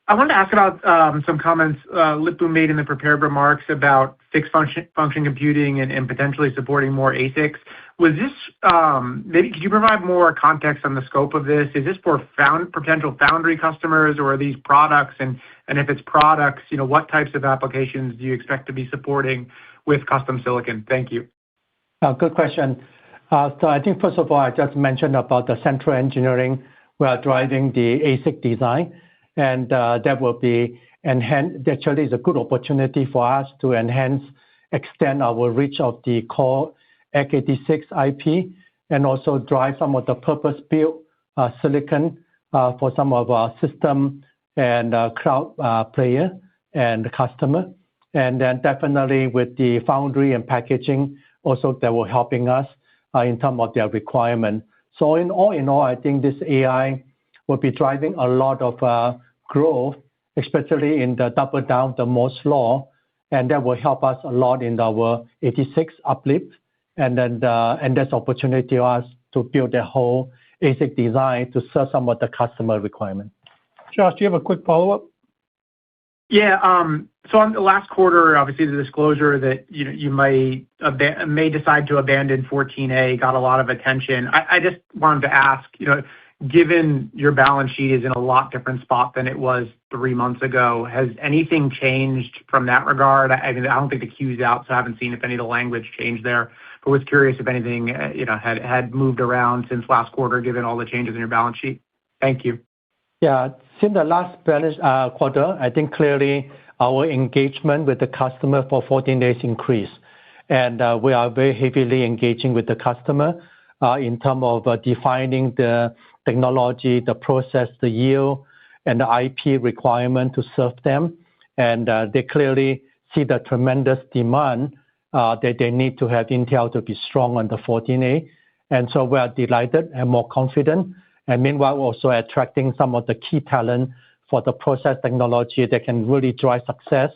I wanted to ask about some comments Lip-Bu made in the prepared remarks about fixed function computing and potentially supporting more ASICs. Was this, maybe could you provide more context on the scope of this? Is this for potential foundry customers, or are these products? And if it's products, what types of applications do you expect to be supporting with custom silicon? Thank you. Good question. So I think, first of all, I just mentioned about the central engineering. We are driving the ASIC design, and that will be enhanced. Actually, it's a good opportunity for us to extend our reach of the core x86 IP, and also drive some of the purpose-built silicon for some of our system and cloud player and customer. And then definitely with the foundry and packaging, also that will helping us in terms of their requirement. So in all, I think this AI will be driving a lot of growth, especially in the double down the Moore's law, and that will help us a lot in our 86 uplift. And then and there's opportunity for us to build a whole ASIC design to serve some of the customer requirement. Josh, do you have a quick follow-up? Yeah. So on the last quarter, obviously the disclosure that you may decide to abandon 14A got a lot of attention. I just wanted to ask, given your balance sheet is in a lot different spot than it was 3 months ago, has anything changed from that regard? I mean, I don't think the Q's out, so I haven't seen if any of the language changed there. But was curious if anything had moved around since last quarter, given all the changes in your balance sheet. Thank you. Yeah, since the last balance quarter, I think clearly our engagement with the customer for 14 days increased. And we are very heavily engaging with the customer in terms of defining the technology, the process, the yield, and the IP requirement to serve them. And they clearly see the tremendous demand that they need to have Intel to be strong on the 14A. And so we are delighted and more confident. And meanwhile, also attracting some of the key talent for the process technology that can really drive success.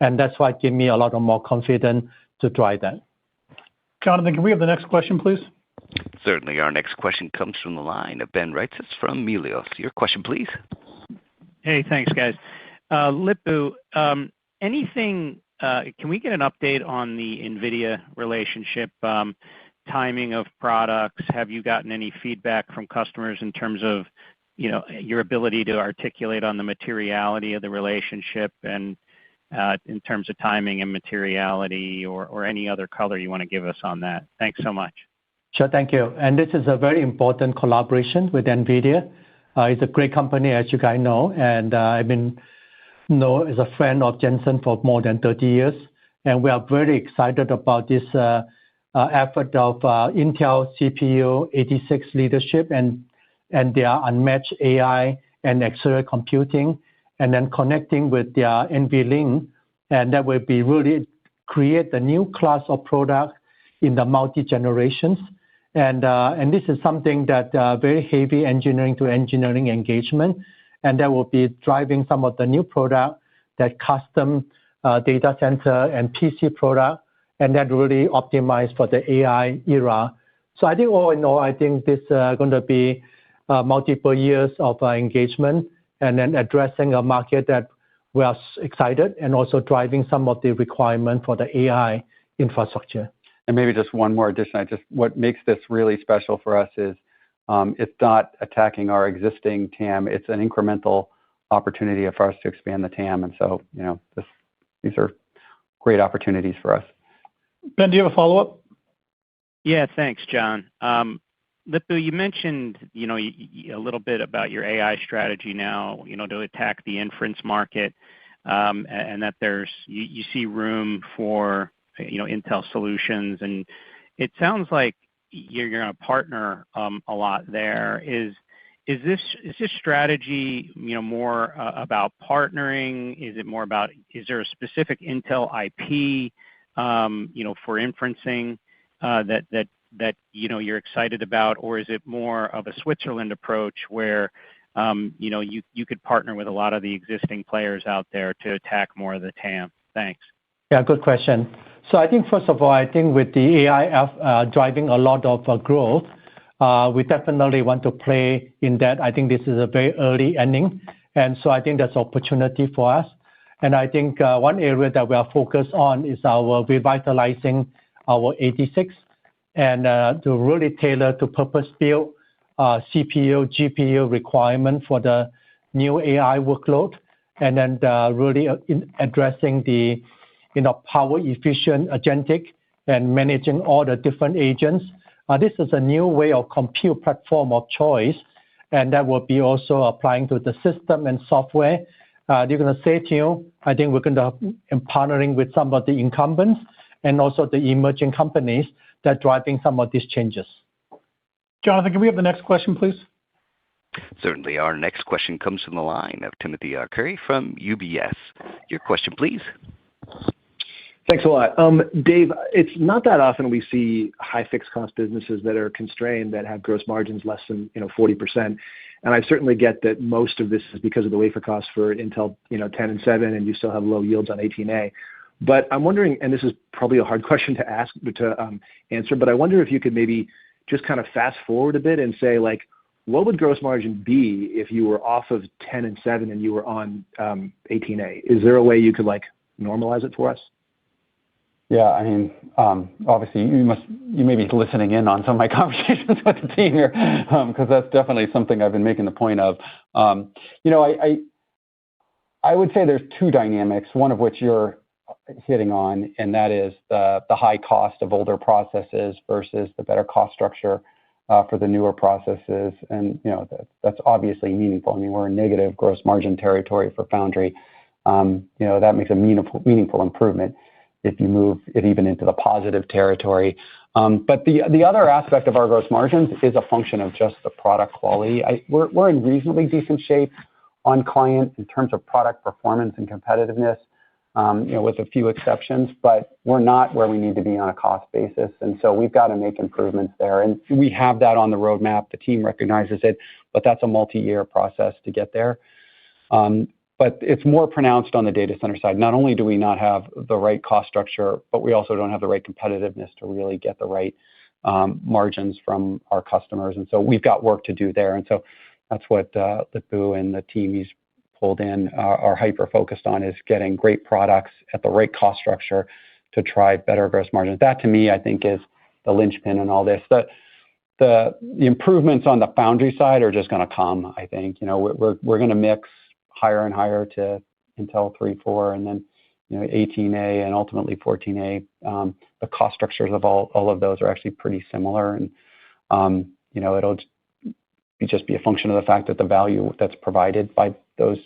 And that's why it gives me a lot of more confidence to drive that. Jonathan, can we have the next question, please? Certainly. Our next question comes from the line of Ben Reitzes from Melius. Your question, please. Hey, thanks, guys. Lip-Bu, can we get an update on the NVIDIA relationship, timing of products? Have you gotten any feedback from customers in terms of your ability to articulate on the materiality of the relationship and in terms of timing and materiality or any other color you want to give us on that? Thanks so much. Sure, thank you. And this is a very important collaboration with NVIDIA. It's a great company, as you guys know, and I've been known as a friend of Jensen for more than 30 years. And we are very excited about this effort of Intel CPU 86 leadership and their unmatched AI and accelerated computing, and then connecting with their NVLink, and that will be really create a new class of product in the multi-generations. And this is something that very heavy engineering to engineering engagement, and that will be driving some of the new product that custom data center and PC product, and that really optimized for the AI era. So I think all in all, I think this is going to be multiple years of engagement and then addressing a market that we are excited and also driving some of the requirement for the AI infrastructure. And maybe just one more addition. What makes this really special for us is it's not attacking our existing TAM. It's an incremental opportunity for us to expand the TAM. And so, these are great opportunities for us. Ben, do you have a follow-up? Yeah, thanks, John. Lip-Bu, you mentioned, a little bit about your AI strategy now, to attack the inference market, and that you see room for, Intel solutions. And it sounds like you're going to partner a lot there. Is this strategy, more about partnering? Is it more about, is there a specific Intel IP, for inferencing that you're excited about, or is it more of a Switzerland approach where you could partner with a lot of the existing players out there to attack more of the TAM? Thanks. Yeah, good question. So I think first of all, I think with the AI driving a lot of growth, we definitely want to play in that. I think this is a very early inning, and so I think that's opportunity for us. And I think one area that we are focused on is our revitalizing our 86 and to really tailor to purpose-built CPU, GPU requirement for the new AI workload, and then really addressing the power efficient agentic and managing all the different agents. This is a new way of compute platform of choice, and that will be also applying to the system and software. You're going to stay tuned. I think we're going to be partnering with some of the incumbents and also the emerging companies that are driving some of these changes. Jonathan, can we have the next question, please? Certainly. Our next question comes from the line of Timothy Arcuri from UBS. Your question, please. Thanks a lot. Dave, it's not that often we see high fixed cost businesses that are constrained that have gross margins less than 40%. And I certainly get that most of this is because of the wafer costs for Intel 10 and 7, and you still have low yields on 18A. But I'm wondering, and this is probably a hard question to answer, but I wonder if you could maybe just kind of fast forward a bit and say, like, what would gross margin be if you were off of 10 and 7 and you were on 18A? Is there a way you could normalize it for us? Yeah, I mean, obviously you may be listening in on some of my conversations with the team here, because that's definitely something I've been making the point of. I would say there's two dynamics, one of which you're hitting on, and that is the high cost of older processes versus the better cost structure for the newer processes. And that's obviously meaningful. I mean, we're in negative gross margin territory for foundry. That makes a meaningful improvement if you move it even into the positive territory. But the other aspect of our gross margins is a function of just the product quality. We're in reasonably decent shape on client in terms of product performance and competitiveness, with a few exceptions, but we're not where we need to be on a cost basis. And so we've got to make improvements there. And we have that on the roadmap. The team recognizes it, but that's a multi-year process to get there. But it's more pronounced on the data center side. Not only do we not have the right cost structure, but we also don't have the right competitiveness to really get the right margins from our customers. And so we've got work to do there. And so that's what Lip-Bu and the team he's pulled in are hyper-focused on, is getting great products at the right cost structure to drive better gross margins. That, to me, I think is the linchpin in all this. The improvements on the foundry side are just going to come, I think. We're going to mix higher and higher to Intel 3, 4, and then 18A and ultimately 14A. The cost structures of all of those are actually pretty similar, and it'll just be a function of the fact that the value that's provided by those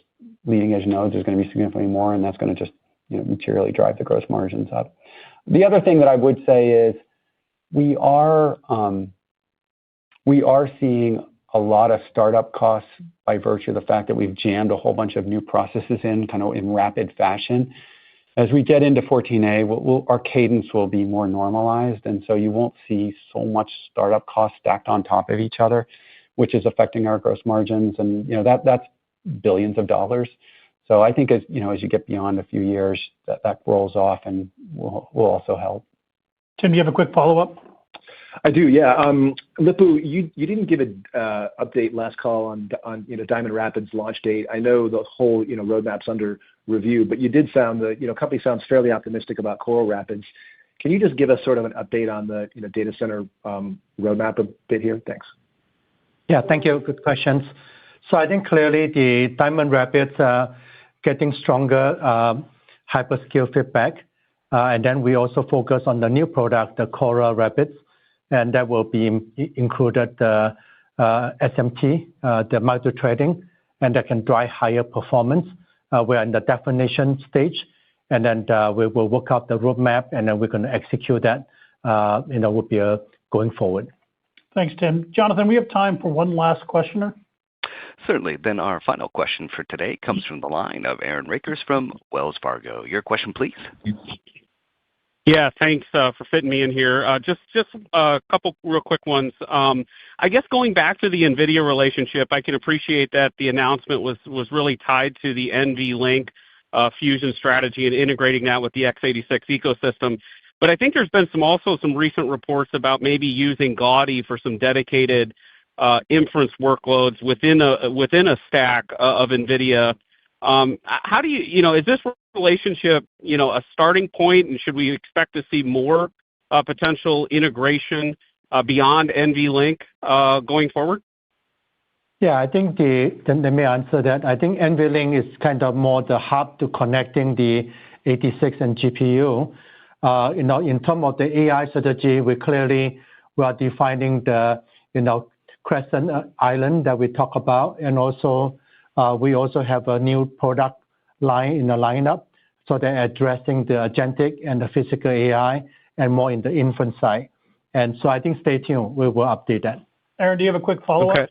leading edge nodes is going to be significantly more, and that's going to just materially drive the gross margins up. The other thing that I would say is we are seeing a lot of startup costs by virtue of the fact that we've jammed a whole bunch of new processes in kind of in rapid fashion. As we get into 14A, our cadence will be more normalized, and so you won't see so much startup costs stacked on top of each other, which is affecting our gross margins, and that's billions of dollars. So I think as you get beyond a few years, that rolls off and will also help. Tim, do you have a quick follow-up? I do, yeah. Lip-Bu, you didn't give an update last call on Diamond Rapids launch date. I know the whole roadmap's under review, but you did sound the company sounds fairly optimistic about Coral Rapids. Can you just give us sort of an update on the data center roadmap a bit here? Thanks. Yeah, thank you. Good questions. So I think clearly the Diamond Rapids are getting stronger hyperscale feedback, and then we also focus on the new product, the Coral Rapids. And that will be included the SMT, the multi-threading, and that can drive higher performance. We're in the definition stage, and then we will work out the roadmap, and then we're going to execute that. Will be going forward. Thanks, Tim. Jonathan, we have time for one last questioner. Certainly. Then our final question for today comes from the line of Aaron Rakers from Wells Fargo. Your question, please. Yeah, thanks for fitting me in here. Just a couple real quick ones. I guess going back to the NVIDIA relationship, I can appreciate that the announcement was really tied to the NVLink fusion strategy and integrating that with the x86 ecosystem. But I think there's been also some recent reports about maybe using Gaudi for some dedicated inference workloads within a stack of NVIDIA. How do you, is this relationship, a starting point, and should we expect to see more potential integration beyond NVLink going forward? Yeah, I think let me answer that. I think NVLink is kind of more the hub to connecting the 86 and GPU. In terms of the AI strategy, we are defining the Crescent Island that we talk about, and also we also have a new product line in the lineup, so they're addressing the agentic and the physical AI and more in the inference side. And so I think stay tuned. We will update that. Aaron, do you have a quick follow-up? Okay.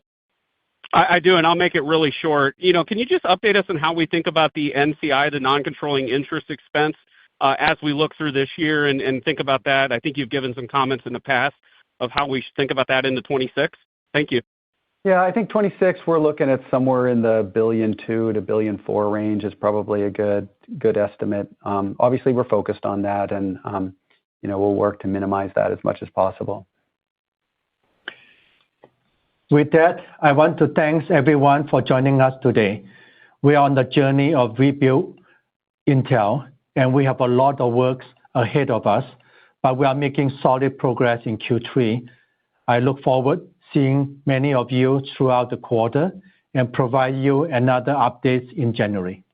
I do, and I'll make it really short. Can you just update us on how we think about the NCI, the non-controlling interest expense, as we look through this year and think about that? I think you've given some comments in the past of how we should think about that into 2026. Thank you. Yeah, I think 2026, we're looking at somewhere in the $1.2 billion-$1.4 billion range is probably a good estimate. Obviously, we're focused on that, and we'll work to minimize that as much as possible. With that, I want to thank everyone for joining us today. We are on the journey of rebuild Intel, and we have a lot of work ahead of us, but we are making solid progress in Q3. I look forward to seeing many of you throughout the quarter and provide you another update in January.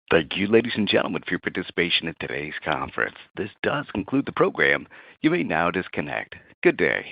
Thank you, ladies and gentlemen, for your participation in today's conference. This does conclude the program. You may now disconnect. Good day.